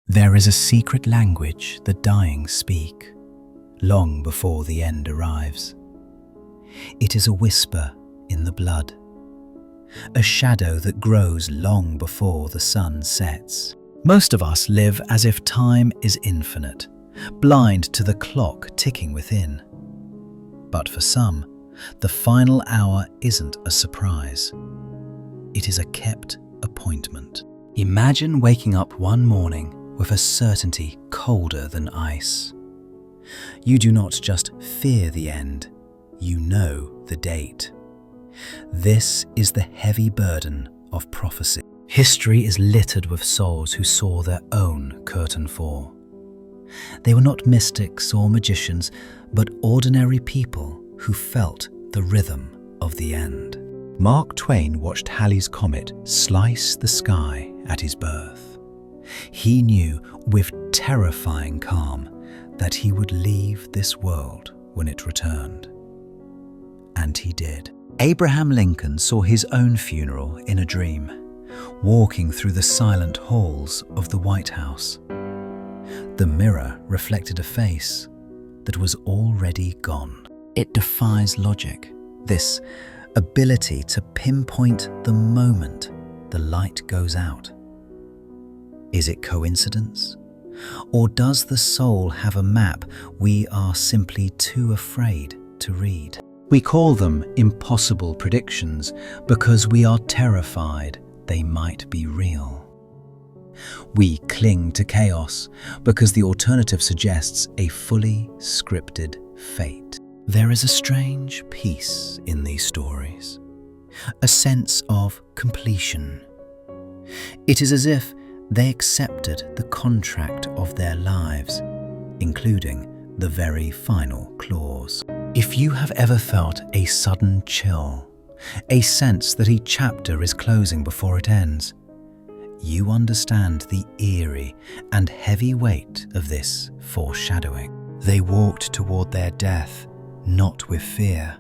There is a secret language the dying speak, long before the end arrives. It is a whisper in the blood, a shadow that grows long before the sun sets. Most of us live as if time is infinite, blind to the clock ticking within. But for some, the final hour isn't a surprise. It is a kept appointment. Imagine waking up one morning with a certainty colder than ice. You do not just fear the end, you know the date. This is the heavy burden of prophecy. History is littered with souls who saw their own curtain fall. They were not mystics or magicians, but ordinary people who felt the rhythm of the end. Mark Twain watched Halley's Comet slice the sky at his birth. He knew with terrifying calm that he would leave this world when it returned. And he did. Abraham Lincoln saw his own funeral in a dream, walking through the silent halls of the White House. The mirror reflected a face that was already gone. It defies logic, this ability to pinpoint the moment the light goes out. Is it coincidence? Or does the soul have a map we are simply too afraid to read? We call them impossible predictions because we are terrified they might be real. We cling to chaos because the alternative suggests a fully scripted fate. There is a strange peace in these stories, a sense of completion. It is as if they accepted the contract of their lives, including the very final clause. If you have ever felt a sudden chill, a sense that each chapter is closing before it ends, you understand the eerie and heavy weight of this foreshadowing. They walked toward their death, not with fear,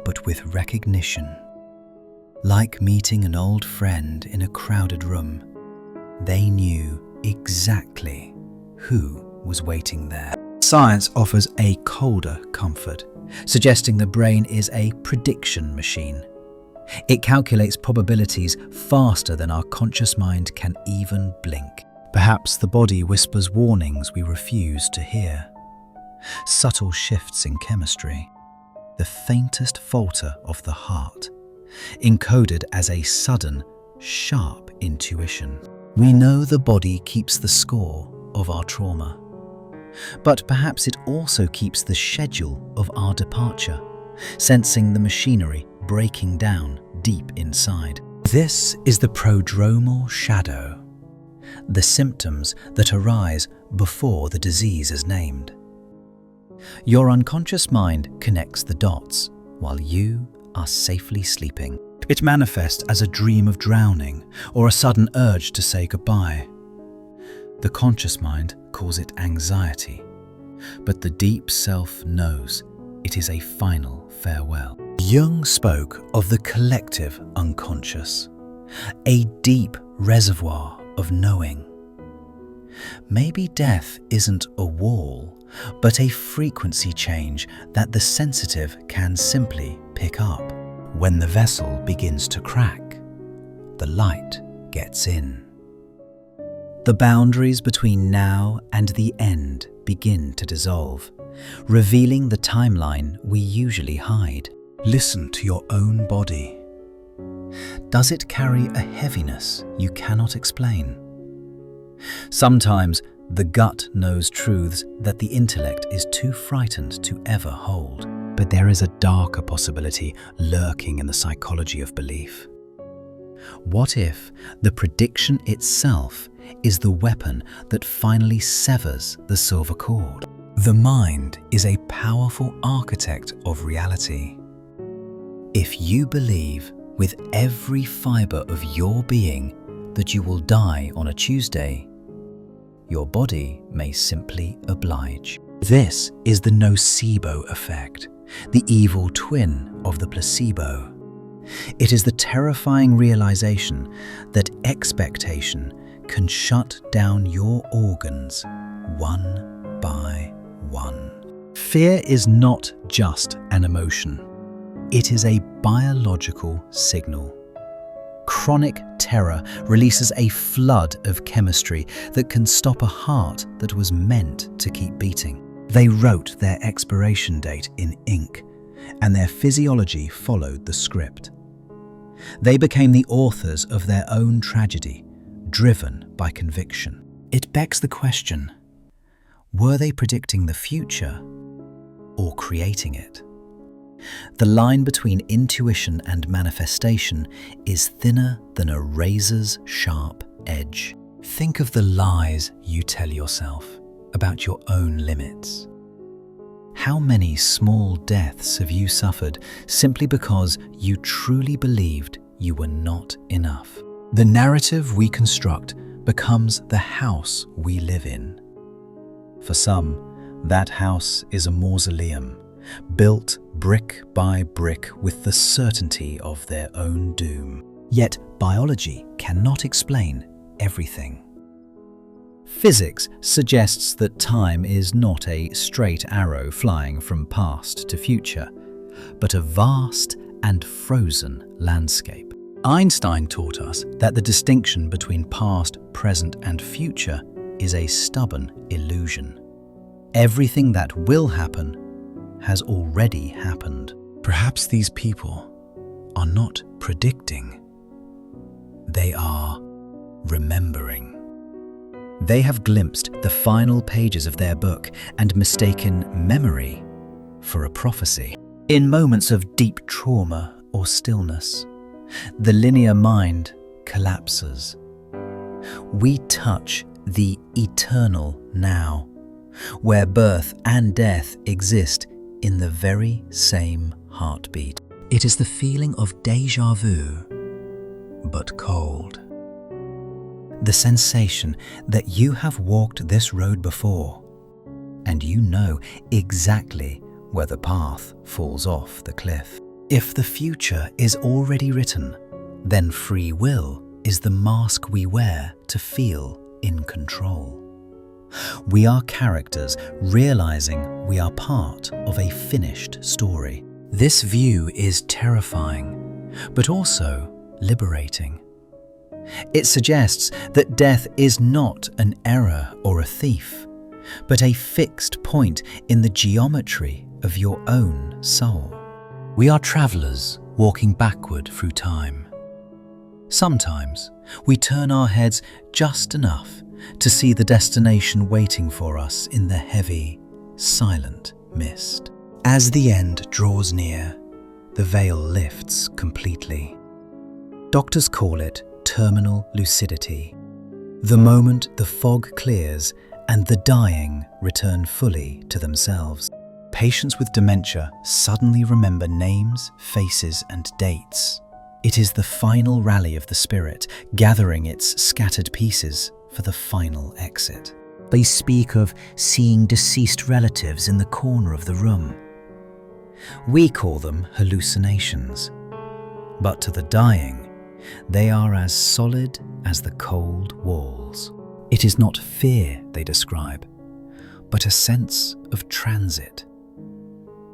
but with recognition. Like meeting an old friend in a crowded room, they knew exactly who was waiting there. Science offers a colder comfort, suggesting the brain is a prediction machine. It calculates probabilities faster than our conscious mind can even blink. Perhaps the body whispers warnings we refuse to hear. Subtle shifts in chemistry, the faintest falter of the heart, encoded as a sudden, sharp intuition. We know the body keeps the score of our trauma, but perhaps it also keeps the schedule of our departure, sensing the machinery breaking down deep inside. This is the Prodromal Shadow, the symptoms that arise before the disease is named. Your unconscious mind connects the dots while you are safely sleeping. It manifests as a dream of drowning or a sudden urge to say goodbye. The conscious mind calls it anxiety, but the deep self knows it is a final farewell. Jung spoke of the collective unconscious, a deep reservoir of knowing. Maybe death isn't a wall, but a frequency change that the sensitive can simply pick up. When the vessel begins to crack, the light gets in. The boundaries between now and the end begin to dissolve, revealing the timeline we usually hide. Listen to your own body. Does it carry a heaviness you cannot explain? Sometimes the gut knows truths that the intellect is too frightened to ever hold. But there is a darker possibility lurking in the psychology of belief. What if the prediction itself is the weapon that finally severs the silver cord? The mind is a powerful architect of reality. If you believe with every fiber of your being that you will die on a Tuesday, your body may simply oblige. This is the Nocebo Effect, the evil twin of the placebo. It is the terrifying realization that expectation can shut down your organ premonitions, one by one. Fear is not just an emotion. It is a biological signal. Chronic terror releases a flood of chemistry that can stop a heart that was meant to keep beating. They wrote their expiration date in ink, and their physiology followed the script. They became the authors of their own tragedy, driven by conviction. It begs the question, were they predicting the future or creating it? The line between intuition and manifestation is thinner than a razor's sharp edge. Think of the lies you tell yourself about your own limits. How many small deaths have you suffered simply because you truly believed you were not enough? The narrative we construct becomes the house we live in. For some, that house is a mausoleum, built brick by brick with the certainty of their own doom. Yet biology cannot explain everything. Physics suggests that time is not a straight arrow flying from past to future, but a vast and frozen landscape. Einstein taught us that the distinction between past, present, and future is a stubborn illusion. Everything that will happen has already happened. Perhaps these people are not predicting. They are remembering. They have glimpsed the final pages of their book and mistaken memory for a prophecy. In moments of deep trauma or stillness, the linear mind collapses. We touch the eternal now, where birth and death exist in the very same heartbeat. It is the feeling of déjà vu, but cold. The sensation that you have walked this road before, and you know exactly where the path falls off the cliff. If the future is already written, then free will is the mask we wear to feel in control. We are characters realizing we are part of a finished story. This view is terrifying, but also liberating. It suggests that death is not an error or a thief, but a fixed point in the geometry of your own soul. We are travelers walking backward through time. Sometimes we turn our heads just enough to see the destination waiting for us in the heavy, silent mist. As the end draws near, the veil lifts completely. Doctors call it terminal lucidity, the moment the fog clears and the dying return fully to themselves. Patients with dementia suddenly remember names, faces, and dates. It is the final rally of the spirit, gathering its scattered pieces for the final exit. They speak of seeing deceased relatives in the corner of the room. We call them hallucinations, but to the dying, they are as solid as the cold walls. It is not fear they describe, but a sense of transit.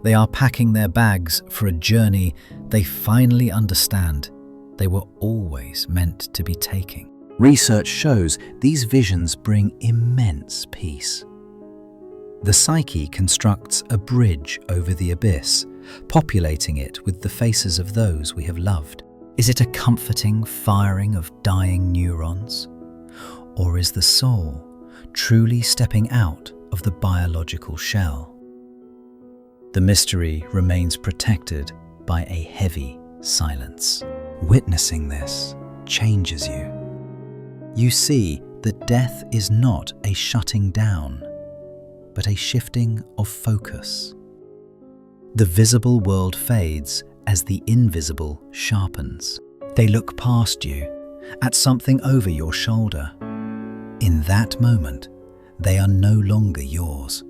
They are packing their bags for a journey they finally understand they were always meant to be taking. Research shows these visions bring immense peace. The psyche constructs a bridge over the abyss, populating it with the faces of those we have loved. Is it a comforting firing of dying neurons? Or is the soul truly stepping out of the biological shell? The mystery remains protected by a heavy silence. Witnessing this changes you. You see that death is not a shutting down, but a shifting of focus. The visible world fades as the invisible sharpens. They look past you, at something over your shoulder. In that moment, they are no longer yours.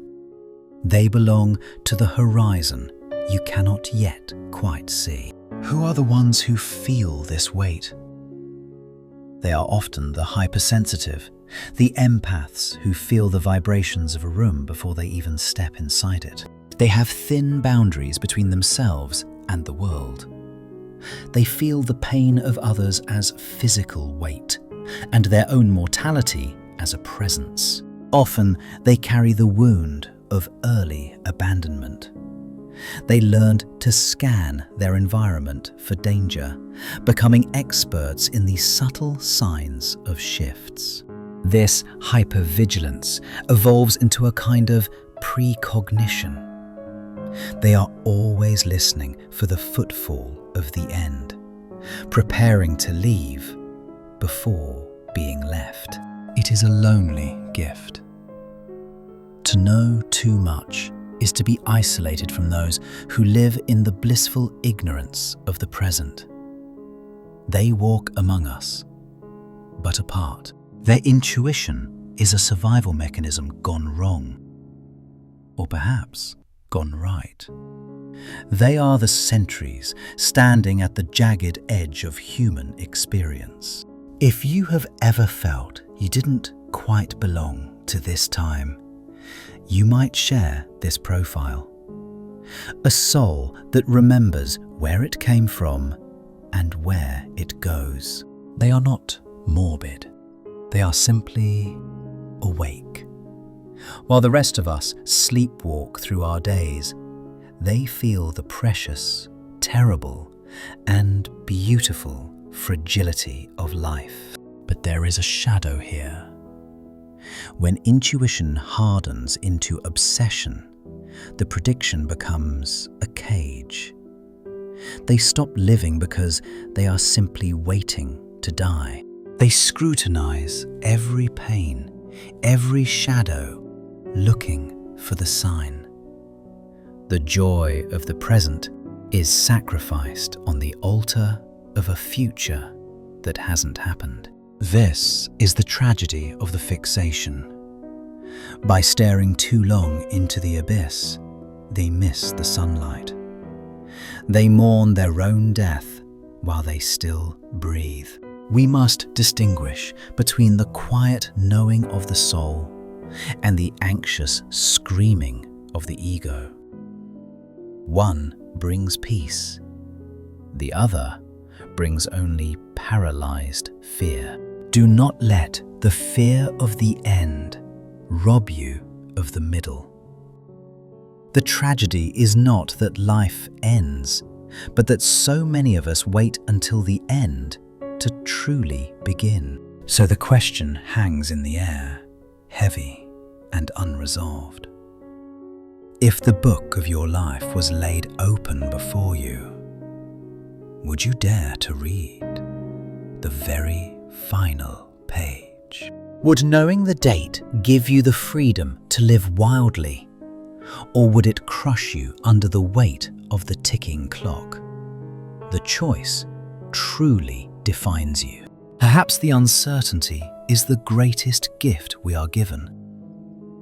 They belong to the horizon you cannot yet quite see. Who are the ones who feel this weight? They are often the hypersensitive, The empaths who feel the vibrations of a room before they even step inside it. They have thin boundaries between themselves and the world. They feel the pain of others as physical weight, and their own mortality as a presence. Often, they carry the wound of early abandonment. They learned to scan their environment for danger, becoming experts in the subtle signs of shifts. This hypervigilance evolves into a kind of precognition. They are always listening for the footfall of the end, preparing to leave before being left. It is a lonely gift. To know too much is to be isolated from those who live in the blissful ignorance of the present. They walk among us, but apart. Their intuition is a survival mechanism gone wrong, or perhaps gone right. They are the sentries standing at the jagged edge of human experience. If you have ever felt you didn't quite belong to this time, you might share this profile. A soul that remembers where it came from and where it goes. They are not morbid. They are simply awake. While the rest of us sleepwalk through our days, they feel the precious, terrible, and beautiful fragility of life. But there is a shadow here. When intuition hardens into obsession, the prediction becomes a cage. They stop living because they are simply waiting to die. They scrutinize every pain, every shadow, looking for the sign. The joy of the present is sacrificed on the altar of a future that hasn't happened. This is the tragedy of the fixation. By staring too long into the abyss, they miss the sunlight. They mourn their own death while they still breathe. We must distinguish between the quiet knowing of the soul and the anxious screaming of the ego. One brings peace. The other brings only paralyzed fear. Do not let the fear of the end rob you of the middle. The tragedy is not that life ends, but that so many of us wait until the end to truly begin. So the question hangs in the air, heavy and unresolved. If the book of your life was laid open before you, would you dare to read the very final page? Would knowing the date give you the freedom to live wildly, or would it crush you under the weight of the ticking clock? The choice truly defines you. Perhaps the uncertainty is the greatest gift we are given.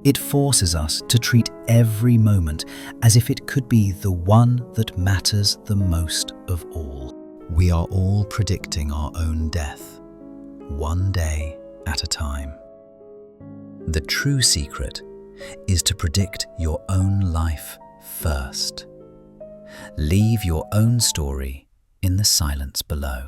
It forces us to treat every moment as if it could be the one that matters the most of all. We are all predicting our own death, one day at a time. The true secret is to predict your own life first. Leave your own story in the silence below.